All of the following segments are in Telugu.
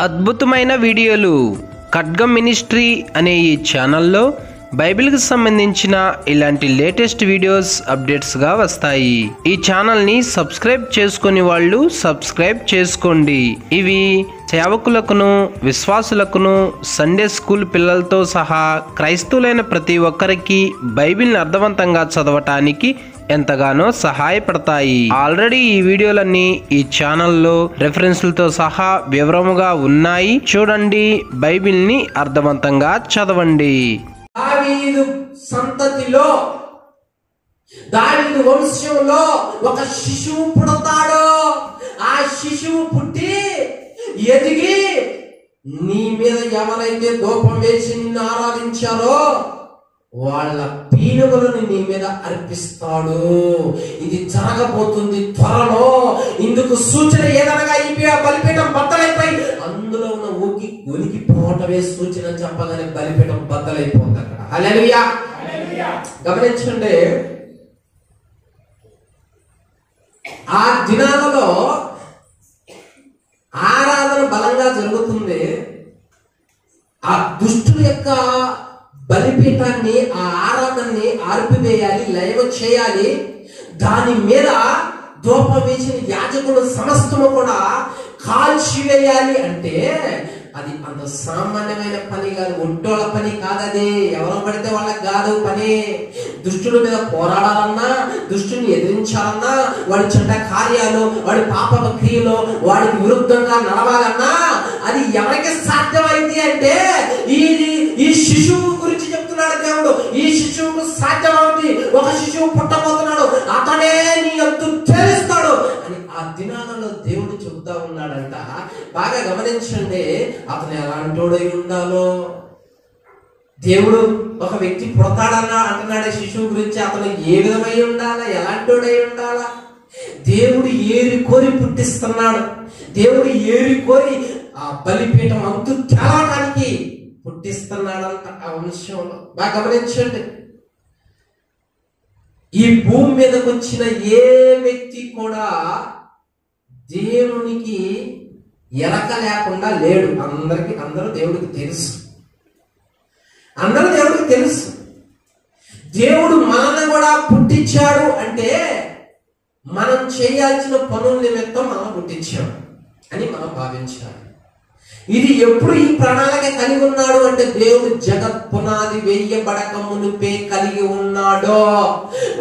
అద్భుతమైన వీడియోలు ఖడ్గం మినిస్ట్రీ అనే ఈ ఛానల్లో బైబిల్కి సంబంధించిన ఇలాంటి లేటెస్ట్ వీడియోస్ అప్డేట్స్గా వస్తాయి. ఈ ఛానల్ని సబ్స్క్రైబ్ చేసుకుని వాళ్ళు సబ్స్క్రైబ్ చేసుకోండి. ఇవి సేవకులకును విశ్వాసులకును సండే స్కూల్ పిల్లలతో సహా క్రైస్తవులైన ప్రతి ఒక్కరికి బైబిల్ని అర్థవంతంగా చదవటానికి ఎంతగానో సహాయపడతాయి. ఆల్రెడీ ఈ వీడియోలన్నీ ఈ ఛానల్లో రెఫరెన్స్లతో సహా వివరముగా ఉన్నాయి. చూడండి, బైబిల్ని అర్థవంతంగా చదవండి. దావీదు సంతతిలో, దావీదు వంశంలో ఒక శిశువు పుడతాడు. ఆ శిశువు పుట్టి ఎదిగి నీ మీద ఎవరైతే ధూపం వేసి నిన్ను ఆరాధించారో వాళ్ళ పీనుగులను నీ మీద అర్పిస్తాడు. ఇది జరగబోతుంది త్వరలో. ఇందుకు సూచన ఏదనగా ఈ బలిపీఠం బద్దలైపోయి అందులో ఉన్న ఉనికిపోవటమే సూచన. చెప్పగానే బలిపీఠం బద్దలైపోతుంది అక్కడ. హల్లెలూయా. గమనించండి, ఆ దినాలలో ఆరాధన బలంగా జరుగుతుంది. ఆ దుష్టుల యొక్క బలిపీఠాన్ని, ఆ ఆరాధనని ఆర్పివేయాలి, లైవ్ చేయాలి. దాని మీద ధూపం వేసిన యాజకులు సమస్తము కూడా కాల్చివేయాలి. అంటే అది అంత సామాన్యమైన పని కాదు, ఒంటోళ్ళ పని కాదది. ఎవరు పడితే వాళ్ళకి కాదు పని. దుష్టుల మీద పోరాడాలన్నా, దుష్టుని ఎదిరించాలన్నా, వాడి చెడ్డ కార్యాలు, వాడి పాప క్రియలు, వాడికి విరుద్ధంగా నడవాలన్నా అది ఎవరికి సాధ్యమైంది అంటే ఈ శిశువు గురించి చెప్తున్నాడు దేవుడు. ఈ శిశువుకు సాధ్యమవుతుంది. ఒక శిశువు పుట్టబోతున్నాడు, అతడే నీ యొద్ద తెలుస్తాడు అని ఆ దినాలలో దేవుడు చెప్తా ఉన్నాడంట. బాగా గమనించండి, అతను ఎలాంటోడై ఉండాలో. దేవుడు ఒక వ్యక్తి పుడతాడన్నా అంటున్నాడు శిశువు గురించి. అతను ఏ విధమై ఉండాలా, ఎలాంటోడై ఉండాలా? దేవుడు ఏరి కోరి పుట్టిస్తున్నాడు. దేవుడు ఏరి కోరి ఆ బలిపీఠం అంతు తేవటానికి పుట్టిస్తున్నాడంట ఆ వంశంలో. బాగా గమనించండి, ఈ భూమి మీదకి వచ్చిన ఏ వ్యక్తి కూడా దేవునికి ఎరక లేకుండా లేడు. అందరూ దేవుడికి తెలుసు. అందరూ దేవుడికి తెలుసు. దేవుడు మనల్ని కూడా పుట్టించాడు అంటే మనం చేయాల్సిన పనుల నిమిత్తం మనం పుట్టించాడు అని మనం భావించాలి. ఇది ఎప్పుడు ఈ ప్రణాళిక కలిగి ఉన్నాడు అంటే దేవుడు జగత్ పునాది వేయబడక మునిపే కలిగి ఉన్నాడో.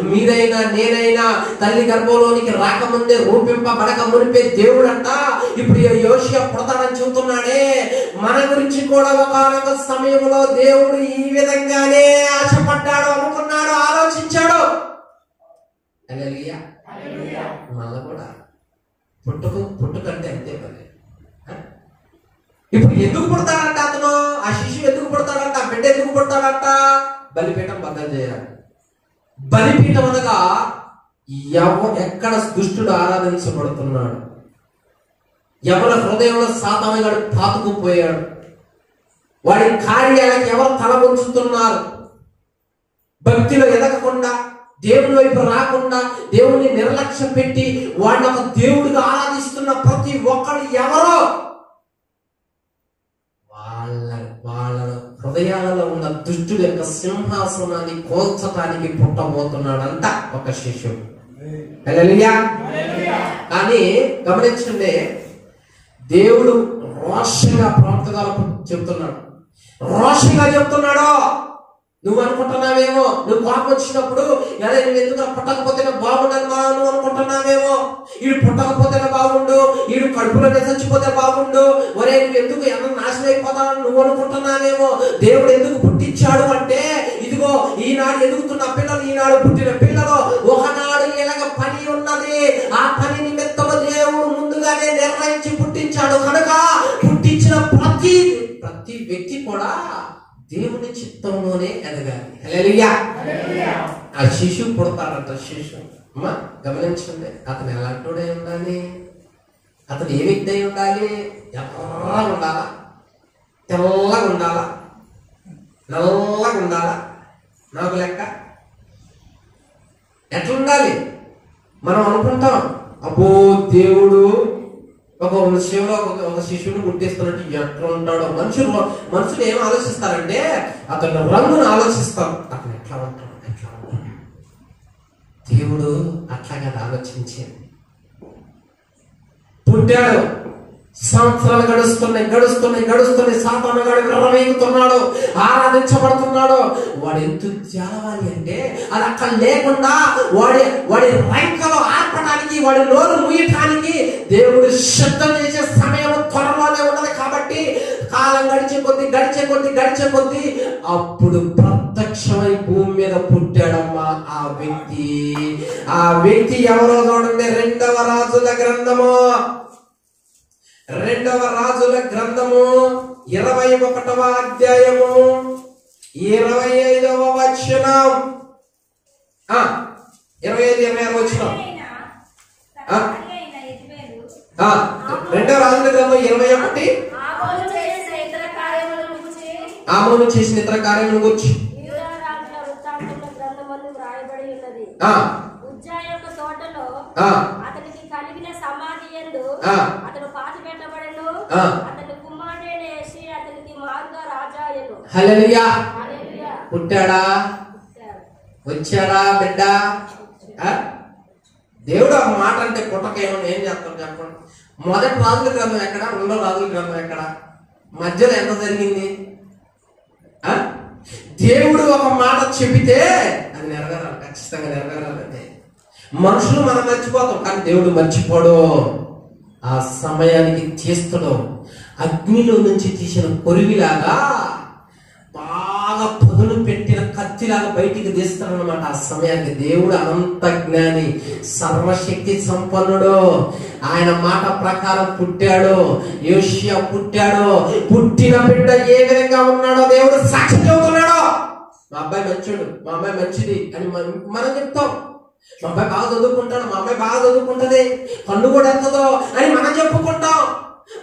మీరైనా నేనైనా తల్లి గర్భంలోనికి రాకముందే రూపింపబడక మునిపే దేవుడు అంట. ఇప్పుడు యోషియా పుడతాడని చెబుతున్నాడే, మన గురించి కూడా ఒకానొక సమయంలో దేవుడు ఈ విధంగానే ఆశపడ్డాడు, అనుకున్నాడు, ఆలోచించాడు. హల్లెలూయా. మళ్ళా కూడా పుట్టుకంటే అంతే పని. ఇప్పుడు ఎందుకు పుడతాడంట అతను? ఆ శిశువు ఎందుకు పుడతాడంట? ఆ బిడ్డ ఎందుకు పుడతాడంట? బలిపీఠం బద్దలు చేయాలి. బలిపీఠం అనగా ఎక్కడ దుష్టుడు ఆరాధించబడుతున్నాడు, ఎవరి హృదయంలో సాతానుగాడు పాతుకుపోయాడు, వాడి కార్యాలకు ఎవరు తల ఉంచుతున్నారు, భక్తిలో ఎదగకుండా, దేవుని వైపు రాకుండా, దేవుని నిర్లక్ష్యం పెట్టి వాడిని ఒక దేవుడిగా ఆరాధిస్తున్న ప్రతి ఒక్కడు ఎవరో వాళ్ళ హృదయాలలో ఉన్న దుష్టుడు యొక్క సింహాసనాన్ని కోల్చటానికి పుట్టబోతున్నాడంట ఒక శిశువు. హల్లెలూయా. కానీ గమనించండి, దేవుడు రోషంగా ప్రవక్తలకు చెప్తున్నాడు. రోషంగా చెప్తున్నాడు. నువ్వు అనుకుంటున్నావేమో, నువ్వు కోపం వచ్చినప్పుడు అదే నువ్వు ఎందుకు పుట్టకపోతేనే బాగుండదు నువ్వు అనుకుంటున్నావేమో. వీడు పుట్టకపోతేనే బాగుండు, వీడు కడుపులోనే చచ్చిపోతే బాగుండు, ఒరే నువ్వు ఎందుకు ఎంత నాశనం అయిపోతావు నువ్వు అనుకుంటున్నావేమో. దేవుడు ఎందుకు పుట్టించాడు అంటే ఇదిగో ఈనాడు ఎదుగుతున్న పిల్లలు, ఈనాడు పుట్టిన పిల్లలు, ఒకనాడు ఇలాగ పని ఉన్నది. ఆ పని నిమిత్తము దేవుడు ముందుగానే నిర్ణయించి పుట్టించాడు. కనుక పుట్టించిన ప్రతి వ్యక్తి కూడా దేవుని చిత్తంలోనే ఎదగాలి. హల్లెలూయా. ఆ శిశువు పుడతాడంట. శిశువు అమ్మా గమనించండి, అతను ఎలాంటోడై ఉండాలి, అతను ఏ వ్యక్తి అయి ఉండాలి? ఎర్రగా ఉండాలా, తెల్లగా ఉండాలా, నల్లగా ఉండాలా? నాకు లెక్క ఎట్లుండాలి? మనం అనుకుంటాం, అబ్బో దేవుడు ఒక శివులో ఒక శిశువుని గుర్తిస్తున్నట్టు ఎట్లా ఉంటాడో. మనుషులు ఏం ఆలోచిస్తారంటే అతని రంగును ఆలోచిస్తారు, అతను ఎట్లా ఉంటాడు. దేవుడు అట్లాగా ఆలోచించేది. పుట్టాడు, సంవత్సరాలు గడుస్తున్నాయి. సాతానుగాడు విర్రవీగుతున్నాడు, ఆరాధించబడుతున్నాడు. వాడు ఎంత జాలవాలి అంటే అది అక్కడ లేకుండా వాడి రైకలో ఆర్పడానికి, వాడి నోరు ముయ్యటానికి దేవుడు శబ్దం చేసే సమయం త్వరలోనే ఉన్నది. కాబట్టి కాలం గడిచే కొద్ది అప్పుడు ప్రత్యక్షమై భూమి మీద పుట్టాడమ్మా ఆ వ్యక్తి ఎవరో చూడండి. రెండవ రాజుల గ్రంథము 21వ అధ్యాయము 25వ వచనం, 25-26 వచనం. రెండవ రాజుల గ్రంథం 21. ఆమోను చేసిన ఇతర కార్యముల గురించి అతనికి కలిగిన సమాధి యందు అతను పాతిపెట్టబడెను. అతని కుమారుడైన యోషియా అతనికి మారుగా రాజా అయ్యెను. హల్లెలూయా. పుట్టాడా, వచ్చాడా బిడ్డ? దేవుడు ఒక మాట అంటే పుట్టకేమో ఏం చేస్తాం చెప్పండి. మొదటి రాజుల గ్రంథం ఎక్కడ, రెండో రాజుల గ్రంథం ఎక్కడ, మధ్యలో ఎంత జరిగింది? దేవుడు ఒక మాట చెబితే అది నెరవేరాలి, ఖచ్చితంగా నెరవేరాలంటే. మనుషులు మనం మర్చిపోతాం, కానీ దేవుడు మర్చిపోడు. ఆ సమయానికి తీస్తాడు. అగ్నిలో నుంచి తీసిన కొరివిలాగా, బాగా పదును పెట్టిన కత్తిలాగా బయటికి తీస్తాడు అనమాట. ఆ సమయానికి దేవుడు అనంత జ్ఞాని, సర్వశక్తి సంపన్నుడు. ఆయన మాట ప్రకారం పుట్టాడు. యోషియా పుట్టాడు. పుట్టిన బిడ్డ ఏ విధంగా ఉన్నాడో దేవుడు సాక్షి చెబుతున్నాడు. మా అబ్బాయి మంచోడు, మా అమ్మాయి మంచిది అని మనం చెప్తాం. మా అబ్బాయి బాగా చదువుకుంటాడు, మా అమ్మాయి బాగా చదువుకుంటది, కన్ను కూడా ఎంతదో అని మనం చెప్పుకుంటాం.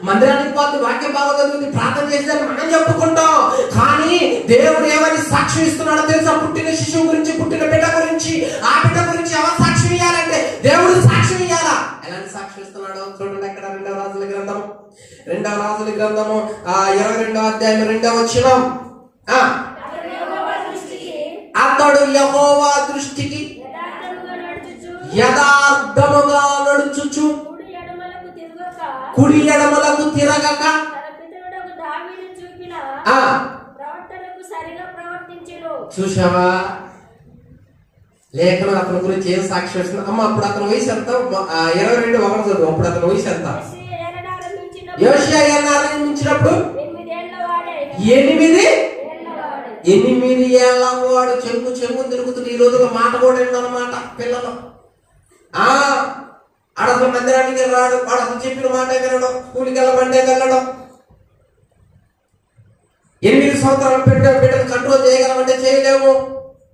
మందిరానికి పోతే వాక్యం బాగా చదువుతుంది, ప్రార్థన చేసేదని మనం చెప్పుకుంటాం. కానీ దేవుడు ఏమని సాక్ష్యం ఇస్తున్నాడో తెలుసా? పుట్టిన శిశువు గురించి, పుట్టిన బిడ్డ గురించి. ఆ బిడ్డ గురించి ఎవరు సాక్ష్యం ఇవ్వాలంటే దేవుడు సాక్ష్యం ఇవ్వాలా. ఎలాంటి సాక్ష్యం ఇస్తున్నాడో చూడండి. అక్కడ రెండవ రాజుల గ్రంథము 22వ అధ్యాయం 2వ వచనం. అతడు యెహోవా దృష్టికి యథార్థముగా నడుచుచు కుడి ఎడమలకు తిరగక చూసావా? లేఖనం అతని గురించి ఏం సాక్ష్యం ఇస్తుంది? అమ్మ అప్పుడు అతని వయసు ఎంత? 22:1 చదువు. అప్పుడు అతని వయసు ఎంత? యోషియా ఆరంభించినప్పుడు 8 ఏళ్ళ వాడు. చెంగు తిరుగుతుంది. ఈ రోజులో మాట కూడా ఏంటన్నమాట పిల్లలు. అసలు మందిరానికి రాడు, వాడు అసలు చెప్పిన మాట వినడం, స్కూల్కి వెళ్ళమంటే వెళ్ళడం. 8 సంవత్సరాలు బిడ్డను కంట్రోల్ చేయగలమంటే చేయలేము.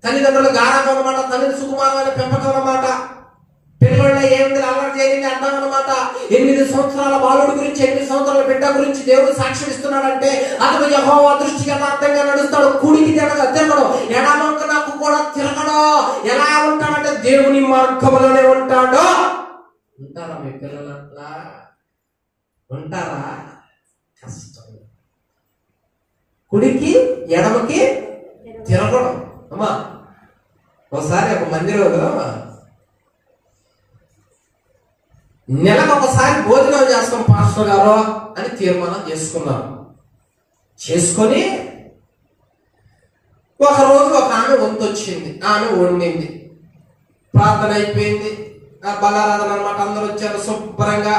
తల్లిదండ్రులు గారాబం అన్నమాట, తల్లిని సుకుమారమైన పెంపకం అన్నమాట. పిల్లల ఏమిటి అలవాటు చేయండి అంటాం అన్నమాట. 8 సంవత్సరాల బాలుడి గురించి, 8 సంవత్సరాల బిడ్డ గురించి దేవుడు సాక్ష్యం ఇస్తున్నాడంటే అతను యెహోవా దృష్టికి యథార్థంగా నడుస్తాడు. కుడికి తిరగడు, ఎడమంక నాకు కూడా తిరగడు. ఎలా ఉంటాడంటే దేవుని మార్గంలోనే ఉంటాడు. ఉంటారా మీ పిల్లలు అట్లా? ఉంటారా? కష్టం. కుడికి ఎడమకి తిరగడం. అమ్మా ఒకసారి ఒక మందిరంలో నెలకు ఒకసారి భోజనం చేస్తాం పాస్టర్ గారు అని తీర్మానం చేసుకొని ఒక రోజు ఒక ఆమె వంతు వచ్చింది. ఆమె వండింది, ప్రార్థన అయిపోయింది, బలారాధన అనమాట. అందరూ వచ్చారు, శుభ్రంగా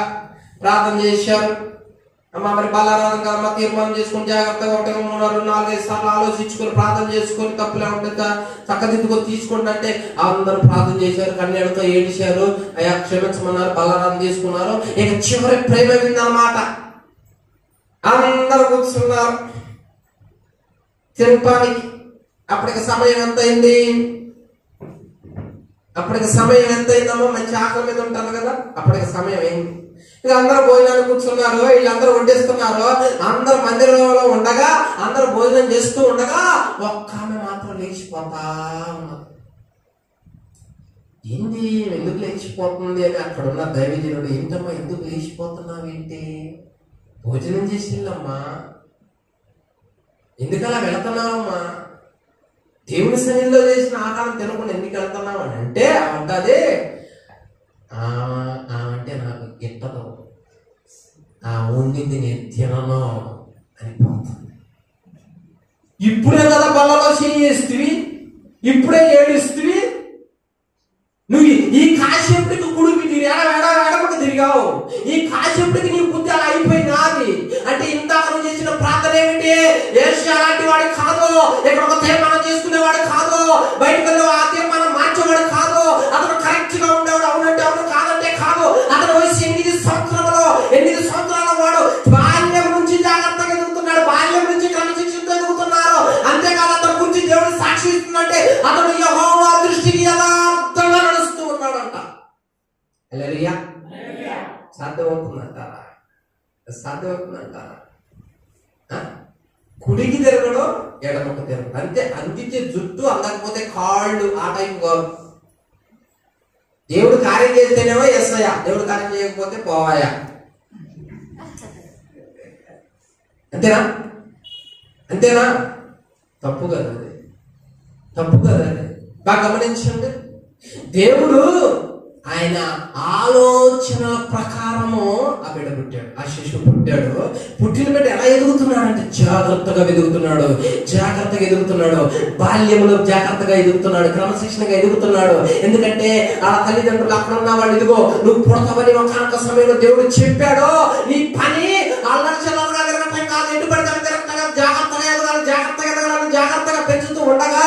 ప్రార్థన చేశారు. అమ్మ మరి బలారాధన కదమ్మా, తీర్మానం చేసుకుని జాగ్రత్తగా ఉంటే 3-4-5 సార్లు ఆలోచించుకొని ప్రార్థన చేసుకొని తప్పులే ఉంటే చక్కదిద్దుకొని తీసుకోండి అంటే అందరూ ప్రార్థన చేశారు, కన్నీళ్ళతో ఏడిశారు, అయ్యా క్షమించమన్నారు, బలారాధన చేసుకున్నారు. ఇక చివరి ప్రేమ విందన్నమాట. అందరూ కూర్చున్నారు తినడానికి. అప్పటికి సమయం ఎంతైందమ్మా? మంచి ఆకలి మీద ఉంటారు కదా. అప్పటికి సమయం అయింది. ఇక అందరూ భోజనాన్ని కూర్చున్నారు, వీళ్ళందరూ వడ్డిస్తున్నారు. అందరూ మందిరంలో ఉండగా, అందరూ భోజనం చేస్తూ ఉండగా ఒక్క ఆమె మాత్రం లేచిపోతా ఉన్నారు. ఏంటి ఎందుకు లేచిపోతుంది అని అక్కడ ఉన్న దైవజనుడు, ఏంటమ్మా ఎందుకు లేచిపోతున్నావు, ఏంటి భోజనం చేసిందమ్మా, ఎందుకలా వెళుతున్నావమ్మా, దేవుని సన్నిధిలో చేసిన ఆహారం తినకుండా ఎందుకు వెళ్తున్నావు అని అంటే అంటది, అంటే నాకు గిట్టదు, వండింది నేను తినను అని పోతుంది. ఇప్పుడే కదా బల్లలో చేయిస్తువి, ఇప్పుడే ఏడుస్తువి, నువ్వు ఈ కాసేపటికి కుడికి ఎడమకు తిరిగావు, ఈ కాసేపటికి నీ బుద్ధి అలా అయిపోయినది అంటే ఇందాక నువ్వు చేసిన ప్రార్థన ఏమిటి? యేసు అలాంటి వాడు కాదు, ఇక్కడ ఒక తీర్మానం చేసుకునేవాడు కాదు, బయటకు వెళ్ళి ఆ తీర్మానం మార్చేవాడు కాదు, అతను కరెక్ట్ గా ఉండేవాడు, అవునంటే అవును కాదంటే కాదు. అతను వయసు 8 సంవత్సరాల వాడు బాల్యం నుంచి జాగ్రత్తగా ఎదుగుతున్నాడు, బాల్యం నుంచి క్రమశిక్షణతో ఎదుగుతున్నారు. అంతేకాదు అతని గురించి దేవుడు సాక్షి ఇస్తుందంటే అతను యెహోవా దృష్టికి యథార్థంగా నడుస్తూ ఉన్నాడంట. హల్లెలూయా. సాధ్యమవుతుందంటారా? సాధ్యమవుతుందంటారా? కుడికి తిరగడం, ఎడమకు తిరగడం, అంతే. అందించే జుట్టు, అందకపోతే కాళ్ళు, ఆ టైం కాదు. దేవుడు కార్యం చేస్తేనేమో ఎస్సయ్యా, దేవుడు కార్యం చేయకపోతే పోవాయా, అంతేనా? అంతేనా? తప్పు కదా అది, తప్పు కదా అది. బాగా గమనించండి, దేవుడు ఆయన ఆలోచనల ప్రకారము ఆ బిడ్డ పుట్టాడు, ఆ శిశువు పుట్టాడు. పుట్టిన బిడ్డ ఎలా ఎదుగుతున్నాడంటే జాగ్రత్తగా ఎదుగుతున్నాడు, జాగ్రత్తగా ఎదుగుతున్నాడు, బాల్యంలో జాగ్రత్తగా ఎదుగుతున్నాడు, క్రమశిక్షణగా ఎదుగుతున్నాడు. ఎందుకంటే ఆ తల్లిదండ్రులు అక్కడ ఉన్న వాళ్ళు, ఇదిగో నువ్వు పుడతావని ఒకనొక సమయంలో దేవుడు చెప్పాడు, నీ పని అల్లర్చలగా తిరగటం కాదు, ఎటు పడితే తిరగటగా జాగ్రత్తగా ఎదగాలి, జాగ్రత్తగా ఎదగాలని జాగ్రత్తగా పెంచుతూ ఉండగా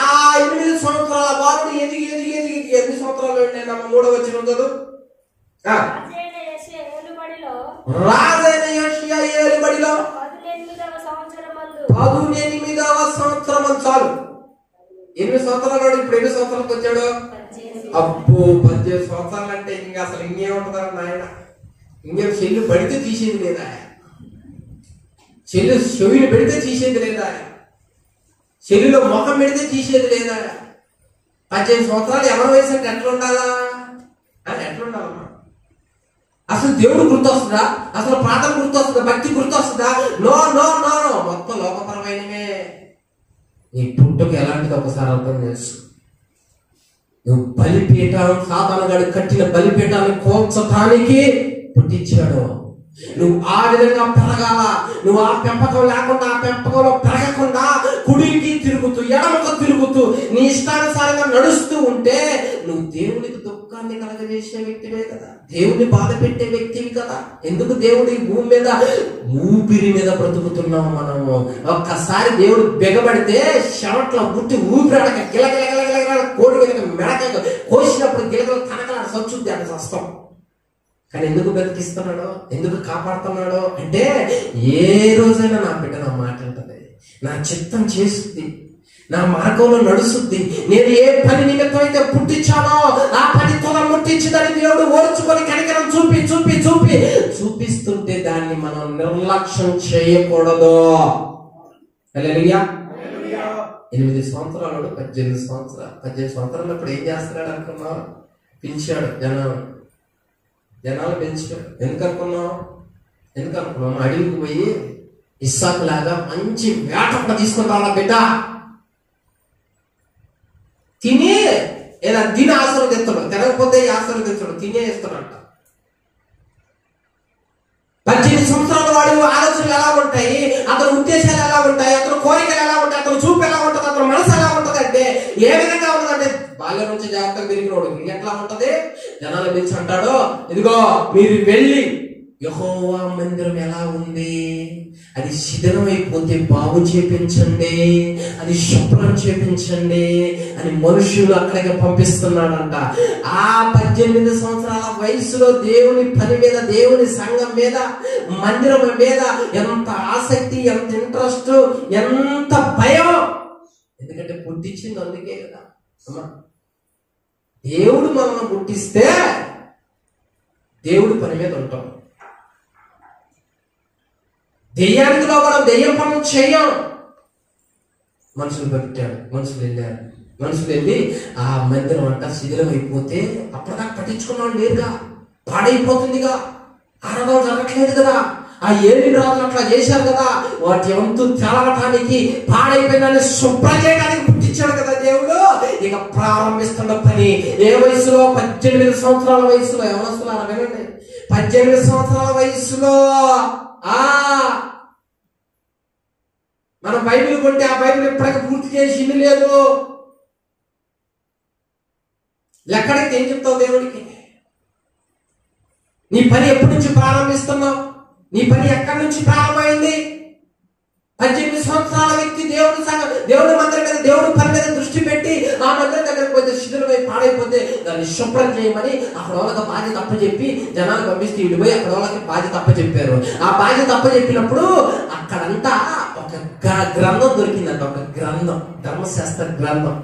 ఆ 8 సంవత్సరాల బాలుడు ఎదిగి ఎదిగి ఎదిగి 8 సంవత్సరాలు నేను 3వ వచనం చదువు. రాజైన యోషియా ఏలుబడిలో 18వ సంవత్సరం చాలు. 8 సంవత్సరాలు, ఇప్పుడు 8 సంవత్సరాలకు వచ్చాడు. అబ్బో 18 సంవత్సరాలు అంటే ఇంకా అసలు ఇంకేముంటుందా నాయన, ఇంకేం చెల్లు పడితే తీసేది లేదా, చెల్లు చెవిని పెడితే తీసేది లేదా, చెల్లిలో ముఖం పెడితే తీసేది లేదా. 18 సంవత్సరాలు ఎవరి వయసు అంటే ఎట్లా ఉండాలా అని, ఎట్లా ఉండాలమ్మా? అసలు దేవుడు గుర్తొస్తుందా? అసలు ప్రార్థన గుర్తొస్తుందా? భక్తి గుర్తొస్తుందా? నో నో నో, మొత్తం లోకపరమైనవే. నీ పుట్టుకు ఎలాంటిది ఒకసారి అర్థం చేసుకో. నువ్వు బలిపీఠం, సాతాను గాడు కట్టిన బలిపీఠాన్ని కోల్చటానికి పుట్టించాడు. నువ్వు ఆ విధంగా పెరగాల. నువ్వు ఆ పెంపకం లేకుండా, ఆ పెంపకంలో పెరగకుండా కుడికి తిరుగుతూ ఎడమకు తిరుగుతూ నీ ఇష్టానుసారంగా నడుస్తూ ఉంటే నువ్వు దేవునికి దుఃఖాన్ని కలగజేసే వ్యక్తివే కదా, దేవుని బాధ పెట్టే వ్యక్తివి కదా. ఎందుకు దేవుడి భూమి మీద ఊపిరి మీద బ్రతుకుతున్నాం మనము? ఒక్కసారి దేవుడు బెగబడితే చెమట్లో పుట్టి ఊపిరాడక గిలగిలగిలగిల కోడి గిలక మెడక కోసినప్పుడు గిలగల కనకల సచ్చుద్ది అని వస్తాం. కానీ ఎందుకు బ్రతికిస్తున్నాడో, ఎందుకు కాపాడుతున్నాడో అంటే ఏ రోజైనా నా బిడ్డ నా మాట ఉంటుంది, నా చిత్తం చేస్తుంది, నా మార్గంలో నడుస్తుంది. నేను ఏ పని నిమిత్తం అయితే పుట్టించానో ఆ పని త్వర ముట్టించిందని దేవుడు ఓర్చుకొని కనికరం చూపి చూపి చూపి చూపిస్తుంటే దాన్ని మనం నిర్లక్ష్యం చేయకూడదు. హల్లెలూయా. 8 సంవత్సరాలు 18 సంవత్సరాలు ఇప్పుడు ఏం చేస్తున్నాడు అనుకున్నావు? పిలిచాడు జనాలు పెంచాడు. ఎందుకనుకున్నాం? అడవికి పోయి ఇస్సాకు లాగా మంచి వేట తీసుకుని రావాలా బిడ్డ, తిని ఏదా తిని ఆశీర్వదిస్తాడు, తినకపోతే ఆశీర్వదిస్తాడు, తినే ఇస్తాడంట. 18 సంవత్సరాల వాడు ఆలోచనలు ఎలా ఉంటాయి, అతని ఉద్దేశాలు ఎలా ఉంటాయి, అతని కోరికలు ఎలా ఉంటాయి, అతని చూపు ఎలా ఉంటుంది, అతని మనసు ఎలా ఉంటుంది అంటే ఏ విధంగా ఉంటుందంటే బాల్యం నుంచి జాగ్రత్తగా పెరిగినోడు ఎట్లా ఉంటది? జనాలు పిలిచి అంటాడు, ఇదిగో మీరు వెళ్ళి యెహోవా మందిరం ఎలా ఉంది, అది శిథిలం అయిపోతే బాగు చేపించండి, అది శుభ్రం చేపించండి అని మనుషులు అక్కడికి పంపిస్తున్నాడంట. ఆ 18 సంవత్సరాల వయసులో దేవుని పని మీద, దేవుని సంఘం మీద, మందిరం మీద ఎంత ఆసక్తి, ఎంత ఇంట్రెస్ట్, ఎంత భయం. ఎందుకంటే పుట్టించింది అందుకే కదా అమ్మా. దేవుడు మనల్ని పుట్టిస్తే దేవుడి పని మీద ఉంటాం. దెయ్యానికి మనం దెయ్యం పనులు చేయం. మనుషులు పెట్టాడు, మనుషులు వెళ్ళారు. మనుషులు వెళ్ళి ఆ మందిరం అంట శిథిలం అయిపోతే అప్పటిదాకా పట్టించుకున్నాడు లేదుగా, పాడైపోతుందిగా, ఆరాధన జరగట్లేదు కదా. ఆ 7 రాజులు అట్లా చేశారు కదా, వాటి వంతు తెలవటానికి పాడైపోయిందని శుభ్రం చేయడానికి పుట్టించాడు కదా దేవుడు. ఇక ప్రారంభిస్తున్న పని ఏ వయసులో? 18 సంవత్సరాల వయసులో. ఎవరొస్తున్నారు వినండి, 18 సంవత్సరాల వయసులో మనం బైబిల్ కొంటే ఆ బైబిల్ ఇప్పటికి పూర్తి చేసి లేదు. లెక్కడికి ఏం చెప్తావు దేవుడికి? నీ పని ఎప్పటి నుంచి ప్రారంభిస్తున్నావు? నీ పని ఎక్కడి నుంచి ప్రారంభమైంది? 18 సంవత్సరాల వ్యక్తి దేవుడి మందిరం మీద, దేవుడి పని మీద దృష్టి పెట్టి ఆ మందిరం దగ్గరకు పోతే శిథిలమై పాడైపోతే దాన్ని శుభ్రం చేయమని అక్కడ వాళ్ళకి బాధ్యత అప్పచెప్పి జనాలు పంపిస్తే ఇడిపోయి అక్కడ వాళ్ళకి బాధ్యత అప్పచెప్పారు. ఆ బాధ్యత అప్పచెప్పినప్పుడు అక్కడంతా ఒక గ్రంథం దొరికిందంట, ఒక గ్రంథం, ధర్మశాస్త్ర గ్రంథం.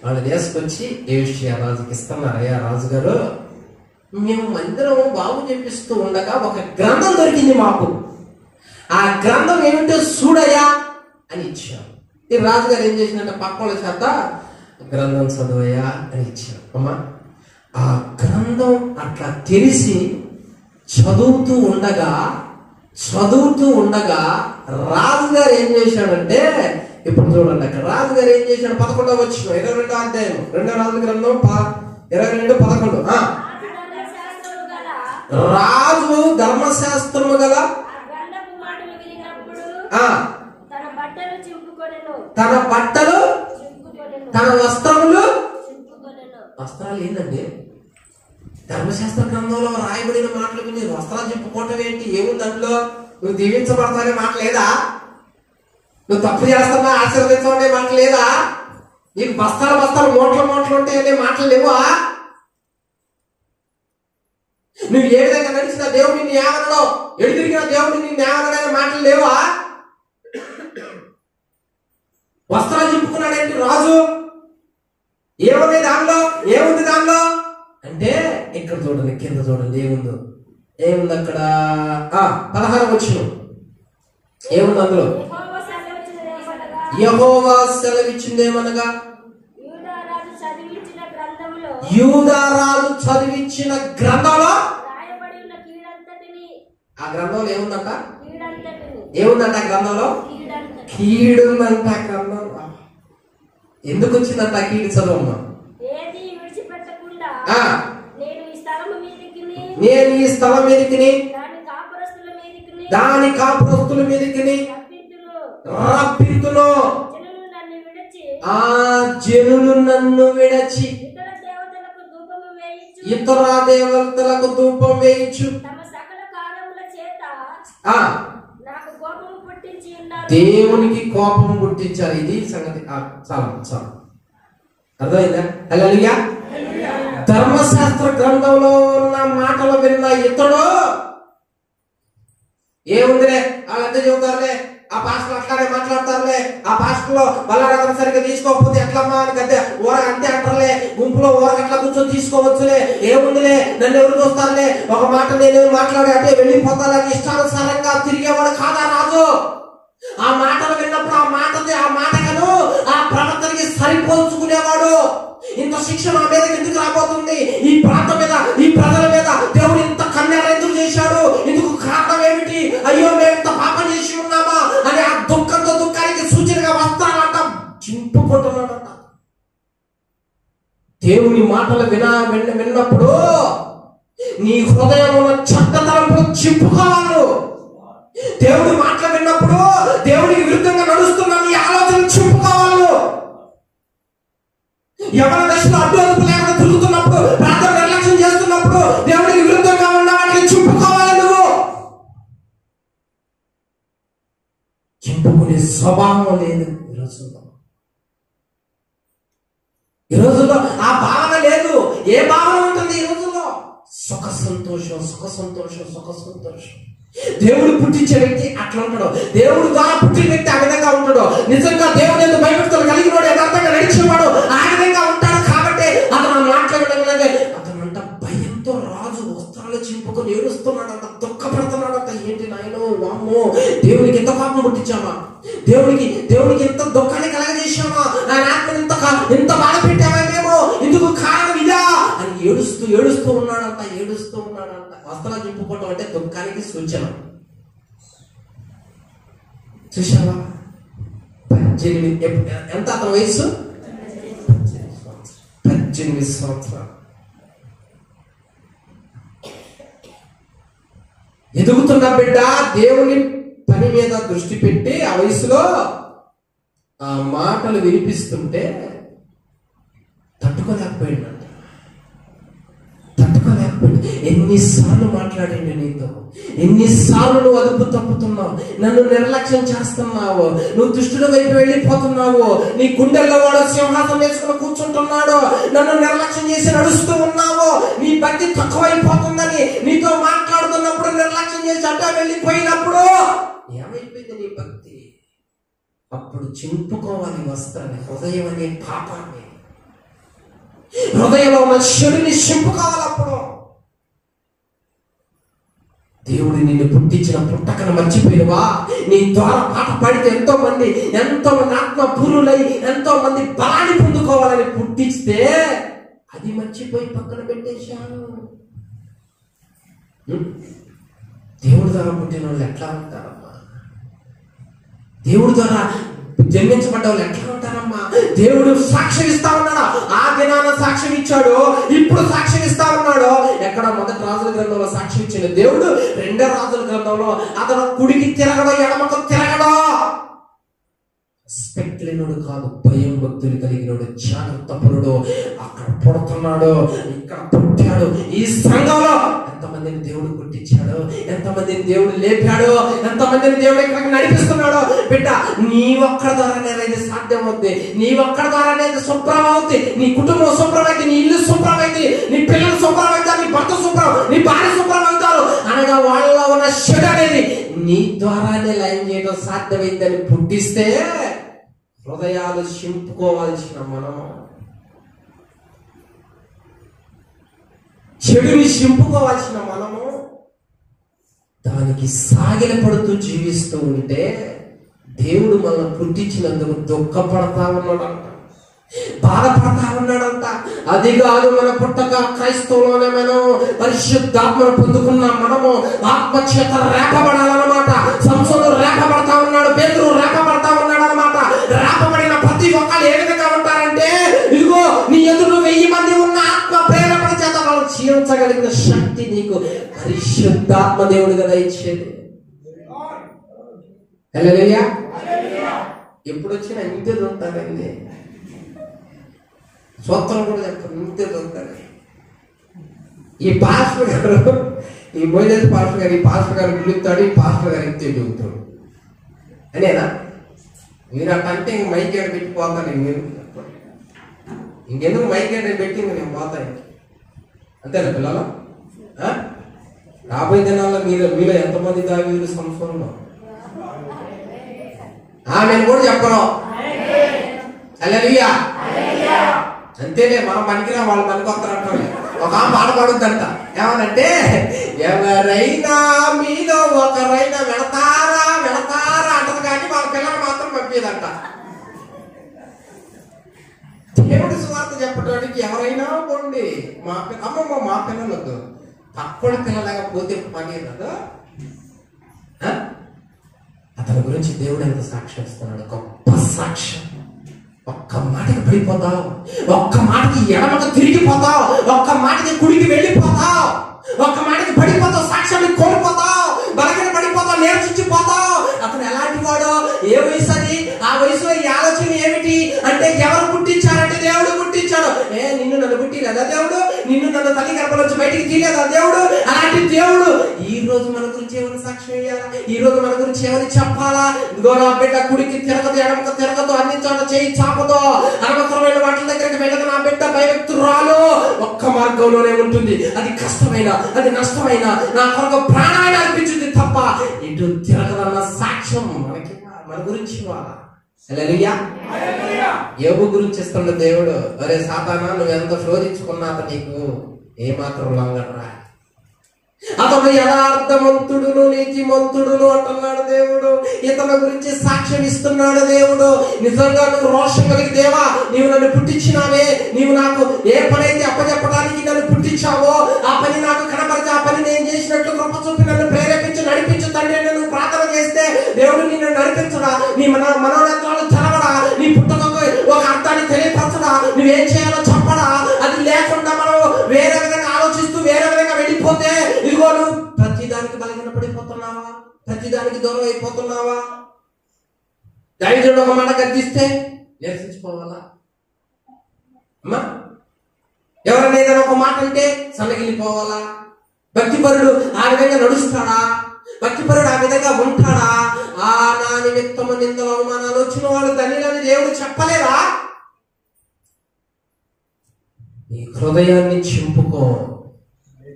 వాళ్ళు తీసుకొచ్చి ఏషియా రాజుకి ఇస్తున్నారు. అయ్యా రాజుగారు, మేము మందిరం బాగు చేపిస్తూ ఉండగా ఒక గ్రంథం దొరికింది మాకు, ఆ గ్రంథం ఏమిటో చూడయా అని ఇచ్చాం. ఈ రాజుగారు ఏం చేసినట్ట, పక్కల చేత గ్రంథం చదువయ్యా అని ఇచ్చాం. అమ్మా ఆ గ్రంథం అట్లా తెలిసి చదువుతూ ఉండగా రాజుగారు ఏం చేశాడంటే, ఇప్పుడు చూడండి అక్కడ రాజుగారు ఏం చేశాడు, 11వ వచనం 22వ అధ్యాయం 2వ రాజుల గ్రంథం 22:11. రాజు ధర్మశాస్త్రము గల తన బట్టలు తన వస్త్రాలు ఏంటండి? ధర్మశాస్త్ర గ్రంథంలో రాయబడిన మాటలు విని వస్త్రాలు చెప్పుకోవటం ఏంటి? ఏముంది అందులో? నువ్వు దీవించబడతానే మాట లేదా? నువ్వు తప్పు చేస్తున్నా ఆశీర్వదించే మాట లేదా? నీకు బస్తాలు మూటలు ఉంటాయనే మాటలు లేవా? నువ్వు ఏ విధంగా నడిచిన దేవుడు నిన్ను ఏమనడో, ఎడితిరిగిన దేవుడు నిన్ను ఏమనడనే మాటలు లేవా? వస్త్రాలు చెప్పుకున్నాడేంటి రాజు? ఏముంది దానిలో అంటే ఇక్కడ చూడండి, కింద చూడండి ఏముంది అక్కడ 16వ వచనం ఏముంది అందులో? యెహోవా సెలవిచ్చిందేమనగా, యూదారాజు చదివించిన గ్రంథంలో, ఆ గ్రంథంలో ఏముందంట? ఆ గ్రంథంలో కీడుందంట. ఆ గ్రంథంలో ఎందుకు వచ్చిందంట కీడు? చదవమ్మా. నేను ఈ స్థలం మీదకి దాని కాపురస్తుల మీదకి రప్పింతును. ఆ జనులు నన్ను విడచి ఇతర దేవతలకు ధూపం వేయించు దేవునికి కోపం పుట్టించారు. ఇది సంగతి. చాలా అర్థమైందా? హల్లెలూయా. ధర్మశాస్త్ర గ్రంథంలో ఉన్న మాటలు విన్న ఇతడు ఏముందిలే, వాళ్ళంతా చెబుతారులే, ఆ పాస్టర్లు అట్లానే మాట్లాడతారులే, ఆ పాస్టర్లో బల్లారథం సరిగ్గా తీసుకోకపోతే ఎట్లమ్మా అని గద్దె ఊరగ అంతే అంటారులే, గుంపులో ఊరగ ఎట్లా కూర్చొని తీసుకోవచ్చులే, ఏముందిలే, నన్ను ఎవరు చూస్తారులే, ఒక మాట నేను మాట్లాడి అంటే వెళ్ళిపోతారని ఇష్టానుసారంగా తిరిగేవాడు కాదా రాజు? ఆ మాటలు విన్నప్పుడు ఆ మాటను ఆ ప్రవర్తనకి సరిపోల్చుకునేవాడు. ఇంత శిక్ష నా మీద ఎందుకు రాబోతుంది, ఈ ప్రాంతం మీద, ఈ ప్రజల మీద దేవుడు ఇంత కన్యాలు ఎందుకు చేశాడు, ఇందుకు కారణం ఏమిటి, అయ్యో మేము ఇంత పాపం చేసి ఉన్నామా అని ఆ దుఃఖానికి సూచనగా వస్తానంట, చింపుకుంటున్నాడంట. దేవుని మాటలు విన్నప్పుడు నీ హృదయంలో చెడ్డతనంలో చింపుకోవాలి. దేవుడి మాటలు విన్నప్పుడు దేవుడికి విరుద్ధంగా నడుస్తున్నా నీ ఆలోచన చింపుకోవాలి. ఎవరి దశలో అడ్డు లేకుండా తిరుగుతున్నప్పుడు, ప్రార్థన నిర్లక్ష్యం చేస్తున్నప్పుడు దేవుడికి విరుద్ధంగా ఉన్న వాటిని చింపుకోవాలి. నువ్వు చింపుకునే స్వభావం లేదు ఈ రోజుల్లో ఆ భావన లేదు. ఏ భావన ఉంటుంది ఈ రోజుల్లో? సుఖ సంతోషం. దేవుడు పుట్టించే వ్యక్తి అట్లా ఉంటాడు, దేవుడు ద్వారా పుట్టిన వ్యక్తి ఆ విధంగా ఉంటాడు. నిజంగా దేవుడు ఎందుకు భయభక్తులు కలిగినోడు, యథార్థంగా నడిచేవాడు ఆ విధంగా ఉంటాడు. కాబట్టి అతను మాట్లాడడం అతనంట భయంతో రాజు వస్త్రాలు చింపుకొని ఏడుస్తున్నాడంట, దుఃఖపడుతున్నాడంట. ఏంటి నాయనో, వామ్మో, దేవునికి ఎంత పాపం పుట్టించామా, దేవునికి ఎంత దుఃఖాన్ని కలగజేసి ఇంత బాధ పెట్టామేమో, ఇందుకు కారణం ఇదా అని ఏడుస్తూ ఉన్నాడంట. వస్త్రాలు చింపుకోవటం అంటే దుఃఖానికి సూచన. చూసావా? 18 ఎంత అతని వయసు? 18 సంవత్సరాలు. ఎదుగుతున్న బిడ్డ దేవుని పని మీద దృష్టి పెట్టి ఆ వయసులో ఆ మాటలు వినిపిస్తుంటే తట్టుకోలేకపోయిందంట. ఎన్నిసార్లు మాట్లాడండి నీతో, ఎన్నిసార్లు నువ్వు అదుపు తప్పుతున్నావు, నన్ను నిర్లక్ష్యం చేస్తున్నావు, నువ్వు దుష్టుల వైపు వెళ్ళిపోతున్నావు, నీ గుండెల్లో వాడు సింహాసనం వేసుకుని కూర్చుంటున్నాడు, నన్ను నిర్లక్ష్యం చేసి నడుస్తూ ఉన్నావు, నీ భక్తి తక్కువైపోతుందని నీతో మాట్లాడుతున్నప్పుడు నిర్లక్ష్యం చేసి అడ్డా వెళ్ళిపోయినప్పుడు ఏమైపోయింది నీ భక్తి? అప్పుడు చింపుకోవాలి వస్త్రాన్ని, హృదయం అనే పాపాన్ని, హృదయంలో ఉన్న చెడుని చింపుకోవాలి. అప్పుడు దేవుడు నిన్ను పుట్టించిన పుట్టకను మర్చిపోయినవా? నీ ద్వారా పాట పాడితే ఎంతో మంది ఆత్మ పూర్ణులై ఎంతో మంది బలాన్ని పొందుకోవాలని పుట్టిస్తే అది మర్చిపోయి పక్కన పెట్టేశాను. దేవుడి ద్వారా పుట్టిన వాళ్ళు ఎట్లా ఉంటారమ్మా? దేవుడి ద్వారా జన్మించబడ్డ వాళ్ళు ఎట్లా ఉంటారమ్మా? దేవుడు సాక్ష్యం ఇస్తా ఉన్నాడు. ఆ దినాన సాక్ష్యం ఇచ్చాడు, ఇప్పుడు సాక్ష్యం ఇస్తా ఉన్నాడు. ఎక్కడ మొదటి రాజుల గ్రంథంలో సాక్ష్యం ఇచ్చిన దేవుడు, రెండో రాజుల గ్రంథంలో అతను కుడికి తిరగడో ఎడమకు తిరగడో. రెస్పెక్ట్ లేనుడు కాదు, భయం భక్తులు కలిగినోడు, జాగ్రత్తపరుడు. అక్కడ పుడుతున్నాడు, ఇక్కడ పుట్టాడు. ఈ సంఘంలో ఎంతమందిని దేవుడు పుట్టించాడు, ఎంతమందిని దేవుడు లేపాడు, ఎంతమందిని దేవుడు ఇక్కడికి నడిపిస్తున్నాడు. బిడ్డ, నీ ఒక్కడి ద్వారానే ఇది సాధ్యం అవుతుంది, నీ ఒక్కడి ద్వారానే శుభ్రం అవుతుంది. నీ కుటుంబం శుభ్రమైతే, నీ ఇల్లు శుభ్రమైతే, నీ పిల్లలు శుభ్రమవుతారు, నీ భర్త శుభ్రం, నీ భార్య శుభ్రమవుతారు. అనగా వాళ్ళలో ఉన్న చెడు అనేది నీ ద్వారానే లయం చేయడం సాధ్యమైందని పుట్టిస్తే హృదయాలు చింపుకోవాల్సిన మనము, చెడుని చింపుకోవాల్సిన మనము దానికి సాగిలపడుతూ జీవిస్తూ ఉంటే దేవుడు మనల్ని పుట్టించినందుకు దుఃఖపడతా ఉన్నాడంట, బాధపడతా ఉన్నాడంట. అది కాదు, మన పుట్టక క్రైస్తవులోనే మనం పరిశుద్ధాత్మను పొందుకున్న మనము ఆత్మచేత రేపబడాలన్నమాట. సంసోను రేపబడతా ఉన్నాడు, పేతురు రేపబడతా ఉన్నాడు అన్నమాట. రేపబడిన ప్రతి ఒక్కరు ఏ విధంగా ఉంటారంటే, ఇదిగో నీ ఎదురు 1000 మంది ఉన్న ఆత్మ ప్రేరణ చేత వాళ్ళు జీవించగలిగిన శక్తి నీకు పరిశుద్ధాత్మ దేవుడు కదా ఇచ్చేది. హల్లెలూయా. ఎప్పుడు వచ్చినా ఇంతే దొరుకుతారండి, స్వత్రం కూడా చెప్తారు, ఇంతే దొరుకుతారు. ఈ పాస్టర్ గారు, ఈ మోజేసి పాస్టర్ గారు, ఈ పాస్టర్ గారు పిలుస్తాడు, ఈ పాస్టర్ గారు ఇంతే చెబుతాడు అనేనా? మీరు అట్టంటే ఇంక మైక్ ఏడ పెట్టిపోతాను, ఇంకెందుకు మైక్ ఏడ పెట్టి నేను పోతాను, అంతేనా పిల్లలు? రాబోయే దినాల్లో మీలో ఎంతమంది దావీదులు సంవత్సరంలో నేను కూడా చెప్పను. హల్లెలూయా. అంతేలే, మనం పనికిరా, వాళ్ళు పనికొస్తారంటారు. ఒక పాట పాడుద్దంట, ఏమనంటే, ఎవరైనా మీలో ఒకరైనా వెళతారా అంటది, కానీ వాళ్ళ పిల్లలు మాత్రం పంపేదంట. దేవుడి సువార్త చెప్పడానికి ఎవరైనా పోండి, మా పిల్లలతో తక్కువ పిల్లలాగా పోతే పని కదా. అతని గురించి దేవుడు ఎంత సాక్ష్యం ఇస్తున్నాడు, గొప్ప సాక్ష్యం. ఒక్క మాటకి పడిపోతావు, ఒక్క మాటకి ఎడమకు తిరిగిపోతావు, ఒక్క మాటకి కుడికి వెళ్ళిపోతావు, ఒక్క మాటకి పడిపోతావు, సాక్ష్యాన్ని కోల్పోతావు, బలహీన పడిపోతావు, నేర్చించిపోతావు. అతను ఎలాంటి వాడు, ఏ వయసు అది, ఆ వయసులో ఈ ఆలోచన ఏమిటి అంటే, ఎవరు పుట్టించారంటే దేవుడు పుట్టించాడు. నిన్ను నన్ను పుట్టిలేదా దేవుడు? నిన్ను నన్ను తల్లి గర్భలోంచి బయటికి తీయలేదా దేవుడు? అలాంటి దేవుడు ఈ రోజు మన గురించి ఏమైనా సాక్ష్యం ఇయ్యాలా? ఈ రోజు మన గురించి ఏమైనా చెప్పాలా? ఇదిగో నా బిడ్డ కుడికి తిరగదు, ఎడమకు తిరగదు, అన్ని చోట చేయి చాపదు, అనవసరమైన వాటి దగ్గరికి వెళ్ళదు, నా బిడ్డ భయభక్తురాలు ఒక్క మార్గంలోనే ఉంటుంది. అది కష్టమైన, అది నష్టమైన, నా కొరకు ప్రాణాన్ని అర్పించింది తప్ప ఇటు తిరగదన్న సాక్ష్యం మనకి, మన గురించి ఇవ్వాలా. హల్లెలూయా. యోబు గురించి ఇస్తున్న దేవుడు, అరే సాతానా, నువ్వు ఎంత శోధించుకున్నా నీకు ఏమాత్రం లొంగరా, అతను యథార్థవంతుడును నీతిమంతుడును అంటున్నాడు దేవుడు. ఇతని గురించి సాక్ష్యం ఇస్తున్నాడు దేవుడు. నిజంగా నువ్వు రోషం కలిగి, దేవా నీవు నన్ను పుట్టించినావే, నీవు నాకు ఏ పని అయితే అప్పచెప్పడానికి నన్ను పుట్టించావో ఆ పని నాకు కనబరిచి ఆ పని నేను చేసినట్లు కృప చూపి నన్ను ప్రేరేపించి నడిపించు తండ్రి. నువ్వు ప్రార్థన చేస్తే దేవుడు నిన్ను నడిపించడా, నీ మనోనేత్రాలు తెరవడా, నీ పుట్టుకకు ఒక అర్థాన్ని తెలియపరచడా, నువ్వేం చేయాలో చెప్పడా. అది లేకుండా మనం వేరే విధంగా ఆలోచిస్తూ వేరే విధంగా వెళ్ళిపోతే ఇదిగో నువ్వు ప్రతిదానికి బలహీన పడిపోతున్నావా, ప్రతిదానికి దూరం అయిపోతున్నావా. దైవజనుడు ఒక మాట గద్దిస్తే నిరసించిపోవాలా అమ్మా? ఎవరైనా ఏదైనా ఒక మాట అంటే సన్నగిలిపోవాలా? భక్తిపరుడు ఆ విధంగా నడుస్తాడా? భక్తిపరుడు ఆ విధంగా ఉంటాడా? ఆ నా నిమిత్తము నిందలు అవమానాలు వచ్చిన వాళ్ళు ధన్యులని దేవుడు చెప్పలేదా? నీ హృదయాన్ని చింపుకో,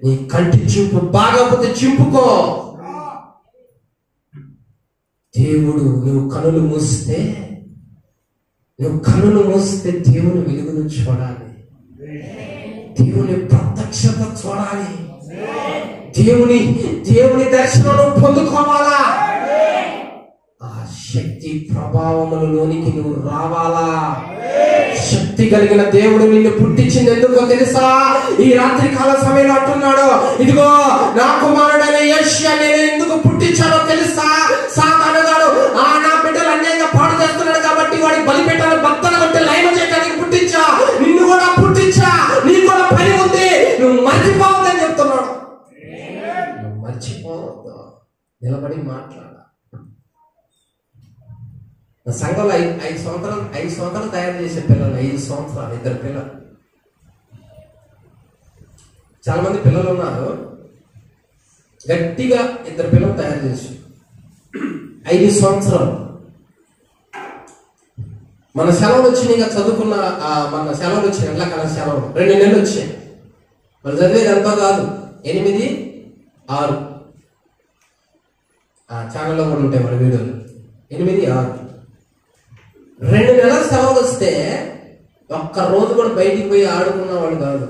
నీ కంటి చూపు బాగపోతే చింపుకో. దేవుడు నువ్వు కనులు మూస్తే దేవుని వెలుగును చూడాలి, దేవుని ప్రత్యక్షత చూడాలి, దేవుని దర్శనం పొందుకోవాలా. ఆ శక్తి ప్రభావములలోనికి నువ్వు రావాలా. శక్తి కలిగిన దేవుడు నిన్ను పుట్టించింది ఎందుకో తెలుసా? ఈ రాత్రి కాల సమయంలో అంటున్నాడు, ఇదిగో నా కుమారుడైన యోషియా నేను ఎందుకు పుట్టించానో తెలుసా? సాతాను గాడు నా బిడ్డలు అన్యాయంగా పాడు చేస్తున్నాడు కాబట్టి వాడి బలిపెట్టాలని భక్తులు కొట్టి లైవ్ చేయడానికి పుట్టించా, నిన్ను కూడా పుట్టించా, నీకు కూడా పని ఉంది, నువ్వు మర్చిపోవద్దని చెప్తున్నాడు. నువ్వు మర్చిపోవద్దు, నిలబడి మాట్లాడ. నా సంఘంలో 5 సంవత్సరాలు తయారు చేసే పిల్లలు, 5 సంవత్సరాలు 2 పిల్లలు. చాలా మంది పిల్లలు ఉన్నారు, గట్టిగా 2 పిల్లలు తయారు చేసి 5 సంవత్సరాలు. మన సెలవులు వచ్చినాయి, చదువుకున్న మన సెలవులు వచ్చినాయి, ఎండాకాలం సెలవులు 2 నెలలు వచ్చాయి. వాళ్ళు చదివేది ఎంతో కాదు, 8, 6 ఛానల్లో కూడా ఉంటాయి మన వీడియోలు. 8, 6 2 నెలల సెలవులు వస్తే ఒక్క రోజు కూడా బయటికి పోయి ఆడుకున్నవాడు కాదు.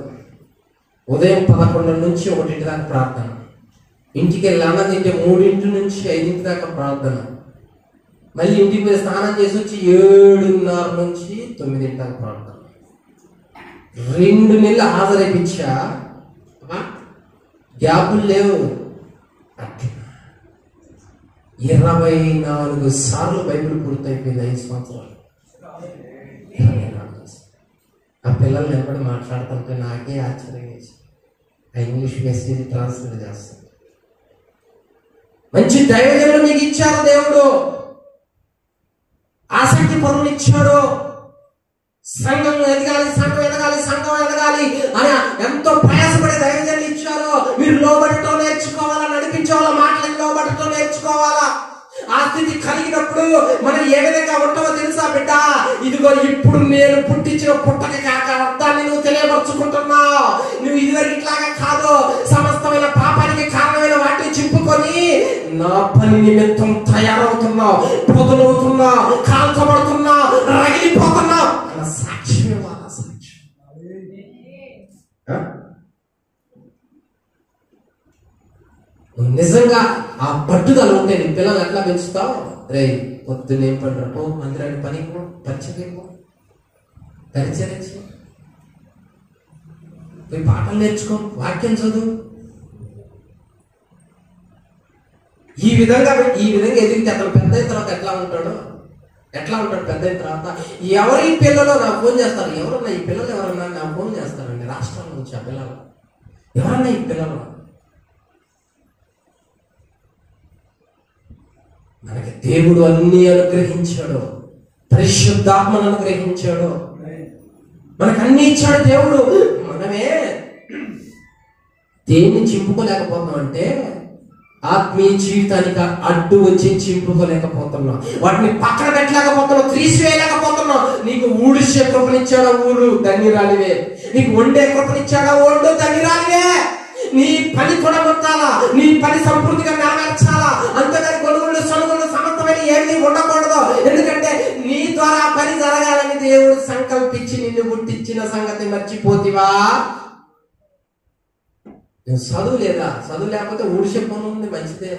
ఉదయం 11 నుంచి 1 దాకా ప్రార్థన, ఇంటికి వెళ్ళి అన్నం తింటే 3 నుంచి 5 దాకా ప్రార్థన, మళ్ళీ ఇంటికి పోయి స్నానం చేసి వచ్చి 7:30 నుంచి 9 దాకా ప్రార్థన. 2 నెలలు హాజరైపించా, గ్యాపులు లేవు. 24 సార్లు బైబిల్ పూర్తయిపోయింది 5 సంవత్సరాలు. ఆ పిల్లలు నిలబడి మాట్లాడుతుంటే నాకే ఆశ్చర్యం వేసి ఆ ఇంగ్లీష్ మెసేజ్ ట్రాన్స్లేట్ చేస్తాను. మంచి దైవజనులు మీకు ఇచ్చారు దేవుడు, ఆసక్తి పనులు ఇచ్చాడు. సంఘం ఎదగాలి, సంఘం ఎదగాలి, సంఘం ఎదగాలి అని ఎంతో ప్రయాసపడే దైవజనులు ఇచ్చారు. మీరు లోబడటం నేర్చుకోవాలా, నడిపించే వాళ్ళ మాటలకు లోబడటం నేర్చుకోవాలా. ఆ స్థితి కలిగినప్పుడు మనం ఏ విధంగా ఉంటామో తెలుసా బిడ్డ? ఇదిగో ఇప్పుడు నేను పుట్టించిన పుట్టక కాక అర్థాన్ని నువ్వు తెలియపరుచుకుంటున్నావు. నువ్వు ఇదివరకు ఇట్లాగా కాదు, సమస్తమైన పాపానికి కారణమైన వాటిని చింపుకొని నా పని నిమిత్తం తయారవుతున్నావు, పొదులవుతున్నావు, కాల్చబడుతున్నావు, రగిలిపోతున్నావు అన్న సాక్ష్యం ఇవ్వాలా. సాక్ష్యం నిజంగా ఆ పట్టుదల ఉంటే నీ పిల్లలు ఎట్లా పెంచుతావు? రే పొద్దునేం పడ్డపో మందిరానికి పనిపో, పరిచయపో, పరిచయం పోయి పాటలు నేర్చుకో, వాక్యం చదువు. ఈ విధంగా ఎదిగితే అతను పెద్ద అయిన తర్వాత ఎట్లా ఉంటాడు పెద్ద అయిన తర్వాత? ఎవరి పిల్లలు నాకు ఫోన్ చేస్తారు, ఎవరన్నా ఈ పిల్లలు ఎవరన్నా నాకు ఫోన్ చేస్తారండి రాష్ట్రాల నుంచి. ఆ పిల్లలు ఎవరన్నా ఈ పిల్లలు మనకి దేవుడు అన్ని అనుగ్రహించాడు, పరిశుద్ధాత్మను అనుగ్రహించాడు, మనకు అన్ని ఇచ్చాడు దేవుడు. మనమే దేన్ని చింపుకోలేకపోతున్నాం అంటే ఆత్మీయ జీవితానికి అడ్డు వచ్చి చింపుకోలేకపోతున్నాం, వాటిని పక్కన పెట్టలేకపోతున్నాం, తీసివేయలేకపోతున్నాం. నీకు ఊడిసే కృపనిచ్చాడా, ఊరు ధన్యురాలివే. నీకు వండే కృపనిచ్చాడా, వండు ధన్యురాలివే. నీ పని కొనగొట్టాలా, నీ పని సంపూర్తిగా నెరవేర్చాలా. అంతేగాని గొడుగులు సొలుగులు సమస్తమైన ఏమీ ఉండకూడదు. ఎందుకంటే నీ ద్వారా పని జరగాలని దేవుడు సంకల్పించి నిన్ను పుట్టించిన సంగతి మర్చిపోతివా? చదువు లేదా? చదువు లేకపోతే ఊడిసే పని ఉంది, మంచిదే.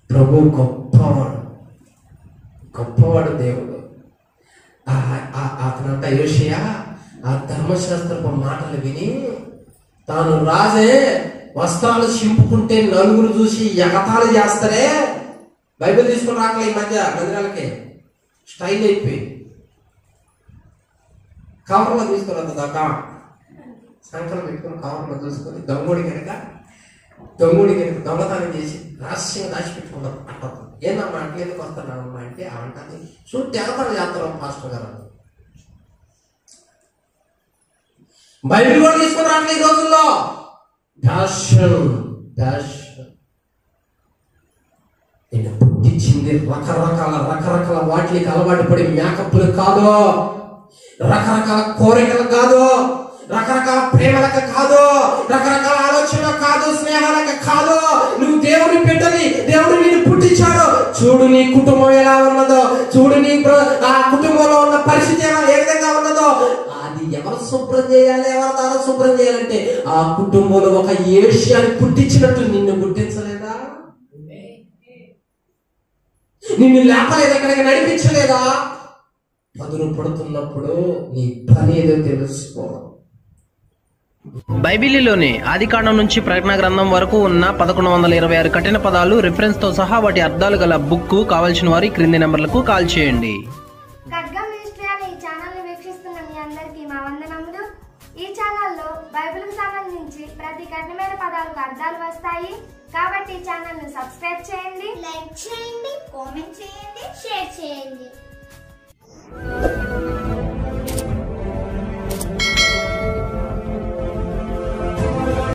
ప్రభు గొప్పవాడు, గొప్పవాడు దేవుడు. అతనంట యోషియా ఆ ధర్మశాస్త్రపు మాటలు విని తాను రాజే వస్త్రాలు చింపుకుంటే నలుగురు చూసి ఎగతాళి చేస్తారే. బైబిల్ తీసుకుని రాకలే ఈ మధ్య మందిరాలకి స్టైల్ అయిపోయి కవర్లో తీసుకుని దాకా సంకలం పెట్టుకుని కవర్లో చూసుకొని దొంగోడి కనుక దొంగతనం చేసి రహస్యంగా దాచిపెట్టుకున్నాం అంటారు. ఏందమ్మా అట్లా ఎందుకు వస్తున్నానమ్మా అంటే అంటుంది, చూడు తెగతాలు చేస్తారు పాస్టర్ గారు. బైబిల్ కూడా తీసుకుని రావట్లేదు ఈ రోజుల్లో. ప్యాషన్ నేను పుట్టించింది రకరకాల వాటికి అలవాటు పడి మేకప్లు కాదు, రకరకాల కోరికలు కాదు, రకరకాల ప్రేమలకు కాదు, రకరకాల ఆలోచనలు కాదు, స్నేహాలకు కాదు. నువ్వు దేవుని బిడ్డని, దేవుడు నిన్ను పుట్టించాడు. చూడు నీ కుటుంబం ఎలా ఉన్నదో, చూడు నీ ఆ కుటుంబంలో ఉన్న పరిస్థితి ఏ విధంగా ఉన్నదో. అది ఎవరు శుభ్రం చేయాలి, ఎవరి ద్వారా శుభ్రం చేయాలంటే ఆ కుటుంబంలో ఒక ఏషియాని పుట్టించినట్టు నిన్ను పుట్టించలేదా? నిన్ను లేపలేదా? ఎక్కడికి నడిపించలేదా? పదును పడుతున్నప్పుడు నీ పని ఏదో తెలుసుకో. బైబిలులోని ఆదికాండం నుంచి ప్రకటన గ్రంథం వరకు ఉన్న 1126 కఠిన పదాలు రిఫరెన్స్ తో సహా వాటి అర్థాలు గల బుక్ కావాల్సిన వారి క్రింది నెంబర్లకు కాల్ చేయండి. ఖడ్గం మినిస్ట్రీ అనే ఈ ఛానల్ ని వీక్షిస్తున్న మీ అందరికీ మా వందనములు. ఈ ఛానల్లో బైబిల్ కు సంబంధించి ప్రతి కఠినమైన పదాలకు అర్థాలు వస్తాయి. కాబట్టి ఈ ఛానల్ ను సబ్స్క్రైబ్ చేయండి, లైక్ చేయండి, కామెంట్ చేయండి, షేర్ చేయండి.